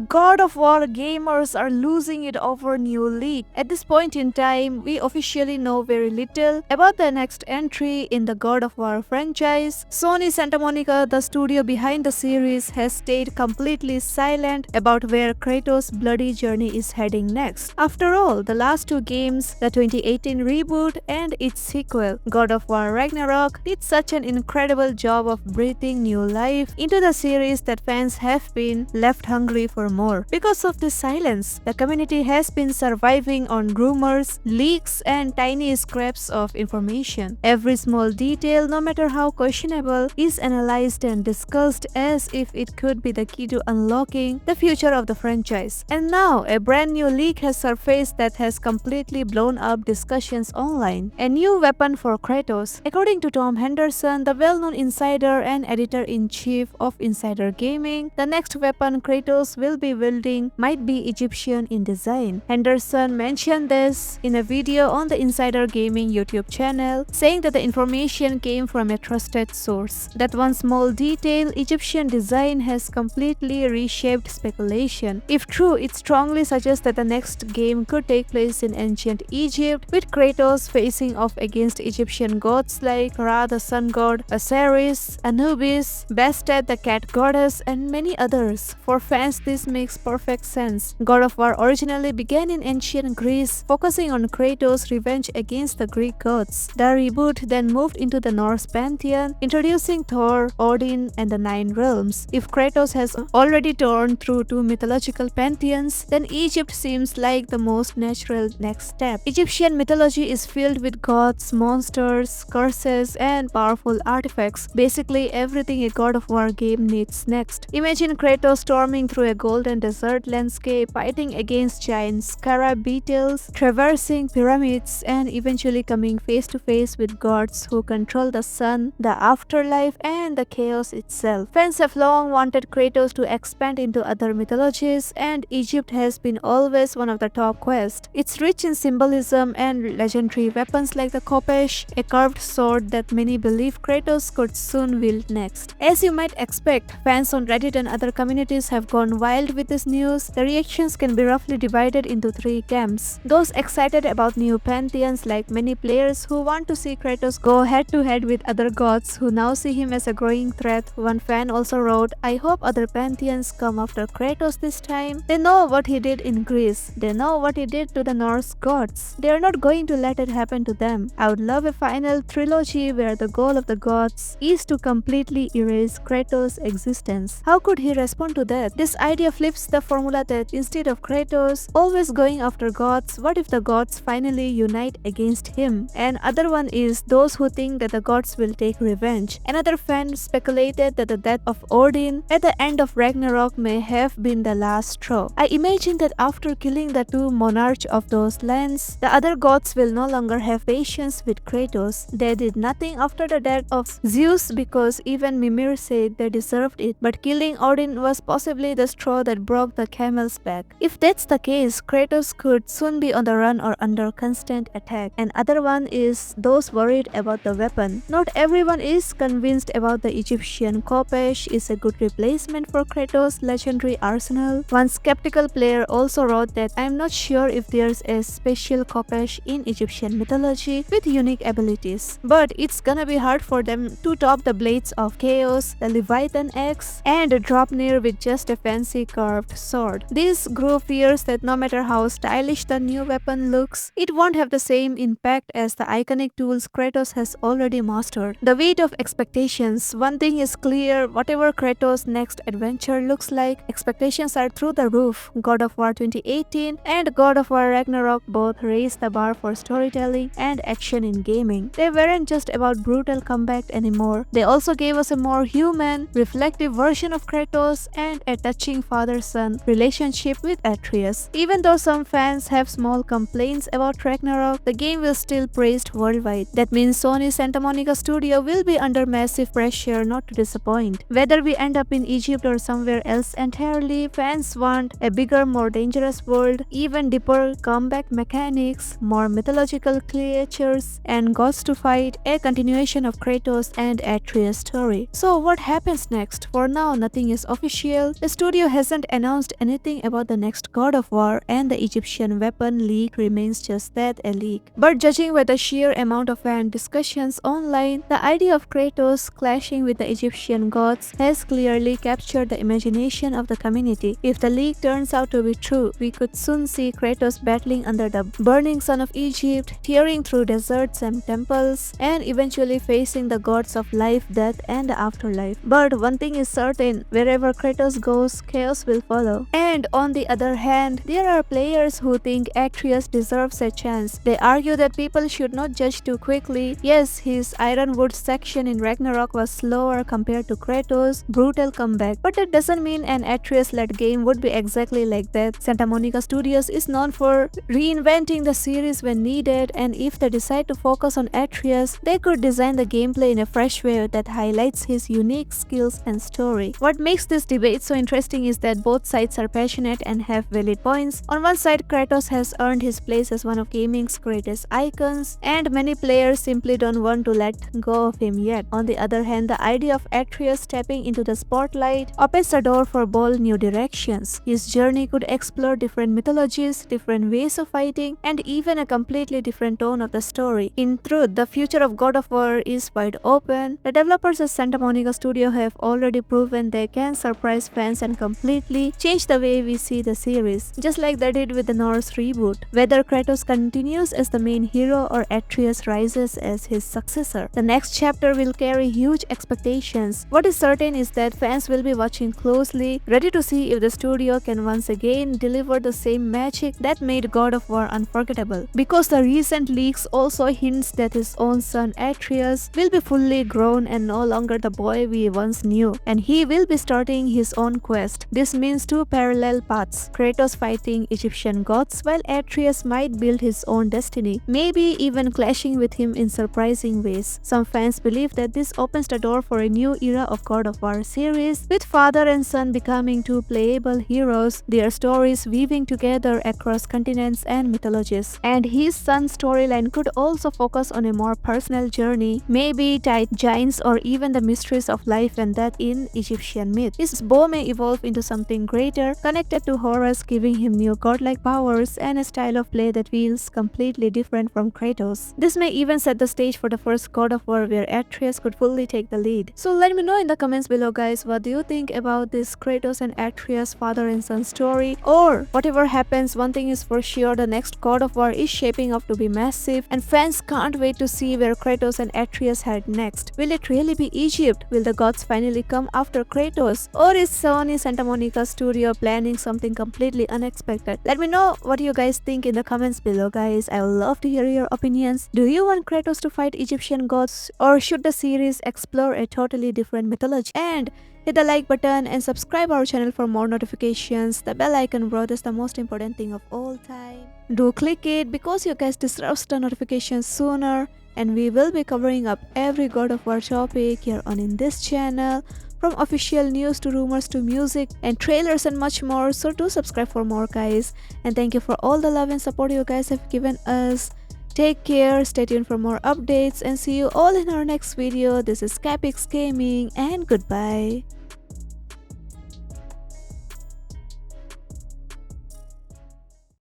God of War gamers are losing it over new leak. At this point in time, we officially know very little about the next entry in the God of War franchise. Sony Santa Monica, the studio behind the series, has stayed completely silent about where Kratos' bloody journey is heading next. After all, the last two games, the 2018 reboot and its sequel, God of War Ragnarok, did such an incredible job of breathing new life into the series that fans have been left hungry for more. Because of this silence, the community has been surviving on rumors, leaks, and tiny scraps of information. Every small detail, no matter how questionable, is analyzed and discussed as if it could be the key to unlocking the future of the franchise. And now, a brand new leak has surfaced that has completely blown up discussions online. A new weapon for Kratos. According to Tom Henderson, the well-known insider and editor-in-chief of Insider Gaming, the next weapon Kratos will be wielding might be Egyptian in design. Henderson mentioned this in a video on the Insider Gaming YouTube channel, saying that the information came from a trusted source. That one small detail, Egyptian design, has completely reshaped speculation. If true, it strongly suggests that the next game could take place in ancient Egypt, with Kratos facing off against Egyptian gods like Ra the sun god, Osiris, Anubis, Bastet the cat goddess, and many others. For fans, this makes perfect sense. God of War originally began in ancient Greece, focusing on Kratos' revenge against the Greek gods. The reboot then moved into the Norse pantheon, introducing Thor, Odin, and the Nine Realms. If Kratos has already torn through two mythological pantheons, then Egypt seems like the most natural next step. Egyptian mythology is filled with gods, monsters, curses, and powerful artifacts. Basically everything a God of War game needs next. Imagine Kratos storming through a golden desert landscape, fighting against giant scarab beetles, traversing pyramids, and eventually coming face to face with gods who control the sun, the afterlife, and the chaos itself. Fans have long wanted Kratos to expand into other mythologies, and Egypt has been always one of the top quests. It's rich in symbolism and legendary weapons like the Khopesh, a carved sword that many believe Kratos could soon wield next. As you might expect, fans on Reddit and other communities have gone wild with this news. The reactions can be roughly divided into three camps. Those excited about new pantheons, like many players who want to see Kratos go head-to-head with other gods who now see him as a growing threat. One fan also wrote, "I hope other pantheons come after Kratos this time. They know what he did in Greece. They know what he did to the Norse gods. They are not going to let it happen to them. I would love a final trilogy where the goal of the gods is to completely erase Kratos' existence." How could he respond to that? This idea flips the formula that instead of Kratos always going after gods, what if the gods finally unite against him? And other one is those who think that the gods will take revenge. Another fan speculated that the death of Odin at the end of Ragnarok may have been the last straw. I imagine that after killing the two monarchs of those lands, the other gods will no longer have patience with Kratos. They did nothing after the death of Zeus because even Mimir said they deserved it, but killing Odin was possibly the straw that broke the camel's back. If that's the case, Kratos could soon be on the run or under constant attack. Another one is those worried about the weapon. Not everyone is convinced about the Egyptian Khopesh is a good replacement for Kratos' legendary arsenal. One skeptical player also wrote that, "I'm not sure if there's a special Khopesh in Egyptian mythology with unique abilities, but it's gonna be hard for them to top the blades of Chaos, the Leviathan Axe, and Draupnir with just a fancy carved sword." This group fears that no matter how stylish the new weapon looks, it won't have the same impact as the iconic tools Kratos has already mastered. The weight of expectations. One thing is clear, whatever Kratos' next adventure looks like, expectations are through the roof. God of War 2018 and God of War Ragnarok both raised the bar for storytelling and action in gaming. They weren't just about brutal combat anymore. They also gave us a more human, reflective version of Kratos and a touching father-son relationship with Atreus. Even though some fans have small complaints about Ragnarok, the game will still praised worldwide. That means Sony Santa Monica Studio will be under massive pressure not to disappoint. Whether we end up in Egypt or somewhere else entirely, fans want a bigger, more dangerous world, even deeper combat mechanics, more mythological creatures, and gods to fight, a continuation of Kratos and Atreus' story. So what happens next? For now, nothing is official. The studio has hasn't announced anything about the next God of War, and the Egyptian weapon leak remains just that, a leak. But judging by the sheer amount of fan discussions online, the idea of Kratos clashing with the Egyptian gods has clearly captured the imagination of the community. If the leak turns out to be true, we could soon see Kratos battling under the burning sun of Egypt, tearing through deserts and temples, and eventually facing the gods of life, death, and the afterlife. But one thing is certain, wherever Kratos goes, chaos will follow. And on the other hand, there are players who think Atreus deserves a chance. They argue that people should not judge too quickly. Yes, his Ironwood section in Ragnarok was slower compared to Kratos' brutal comeback, but that doesn't mean an Atreus-led game would be exactly like that. Santa Monica Studios is known for reinventing the series when needed, and if they decide to focus on Atreus, they could design the gameplay in a fresh way that highlights his unique skills and story. What makes this debate so interesting is that both sides are passionate and have valid points. On one side, Kratos has earned his place as one of gaming's greatest icons, and many players simply don't want to let go of him yet. On the other hand, the idea of Atreus stepping into the spotlight opens the door for bold new directions. His journey could explore different mythologies, different ways of fighting, and even a completely different tone of the story. In truth, the future of God of War is wide open. The developers at Santa Monica Studio have already proven they can surprise fans and completely change the way we see the series, just like they did with the Norse reboot. Whether Kratos continues as the main hero or Atreus rises as his successor, the next chapter will carry huge expectations. What is certain is that fans will be watching closely, ready to see if the studio can once again deliver the same magic that made God of War unforgettable. Because the recent leaks also hints that his own son Atreus will be fully grown and no longer the boy we once knew, and he will be starting his own quest. This means two parallel paths: Kratos fighting Egyptian gods while Atreus might build his own destiny, maybe even clashing with him in surprising ways. Some fans believe that this opens the door for a new era of God of War series, with father and son becoming two playable heroes, their stories weaving together across continents and mythologies. And his son's storyline could also focus on a more personal journey, maybe tied giants or even the mysteries of life and death in Egyptian myth. His bow may evolve into something greater, connected to Horus, giving him new godlike powers and a style of play that feels completely different from Kratos. This may even set the stage for the first God of War where Atreus could fully take the lead. So let me know in the comments below, guys, what do you think about this Kratos and Atreus father and son story? Or whatever happens, one thing is for sure, the next God of War is shaping up to be massive, and fans can't wait to see where Kratos and Atreus head next. Will it really be Egypt? Will the gods finally come after Kratos? Or is Sony Santa Monica Studio planning something completely unexpected? Let me know what you guys think in the comments below, guys. I would love to hear your opinions. Do you want Kratos to fight Egyptian gods, or should the series explore a totally different mythology? And hit the like button and subscribe our channel for more notifications. The bell icon, bro, is the most important thing of all time. Do click it because you guys deserve the notifications sooner, and we will be covering up every God of War topic here on in this channel, from official news to rumors to music and trailers and much more. So do subscribe for more, guys, and thank you for all the love and support you guys have given us. Take care, stay tuned for more updates, and see you all in our next video. This is Capix Gaming, and goodbye.